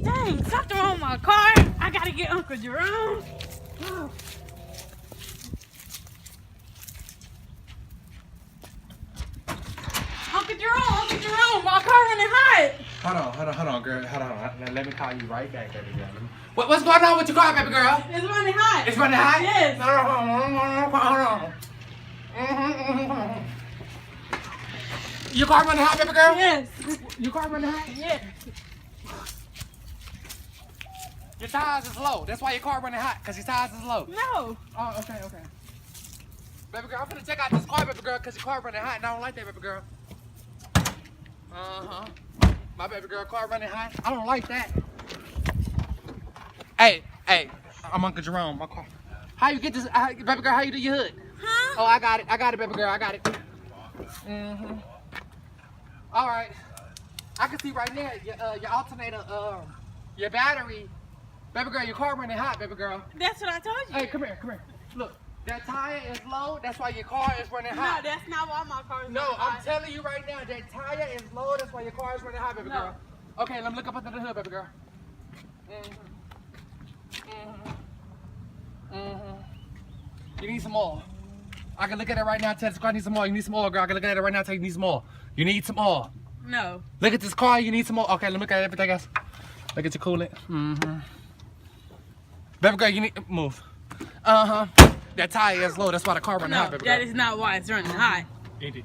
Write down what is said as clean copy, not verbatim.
Dang, something wrong with my car. I gotta get Uncle Jerome. Oh. Uncle Jerome, my car running hot. Hold on, girl. Hold on. Let me call you right back, baby girl. What's going on with your car, baby girl? It's running hot. It's running hot? Yes. Hold on. Your car running hot, baby girl? Yes. Your car running hot? Yes. Your tires is low. That's why your car running hot, because your tires is low. No. Oh, okay. Baby girl, I'm gonna check out this car, baby girl, because your car running hot, and I don't like that, baby girl. Uh-huh. My baby girl car running hot. I don't like that. Hey, I'm Uncle Jerome. My car. How you get this, baby girl? How you do your hood? Huh? Oh, I got it, baby girl. I got it. All right. I can see right there your alternator, your battery. Baby girl, your car running hot, baby girl. That's what I told you. Hey, come here. Look, that tire is low. That's why your car is running hot. No, that's not why my car is No, running hot. I'm telling you right now, that tire is low. That's why your car is running hot, baby girl. Okay, let me look up under the hood, baby girl. You need some oil. I can look at it right now. Tell this car needs some oil. You need some oil, girl. I can look at it right now. Tell you need some oil. You need some oil. No. Look at this car. You need some oil. Okay, let me look at everything else. Look at your coolant. Baby girl, you need move. That tire is low. That's why the car running hot, baby girl. That is not why it's running hot. It is.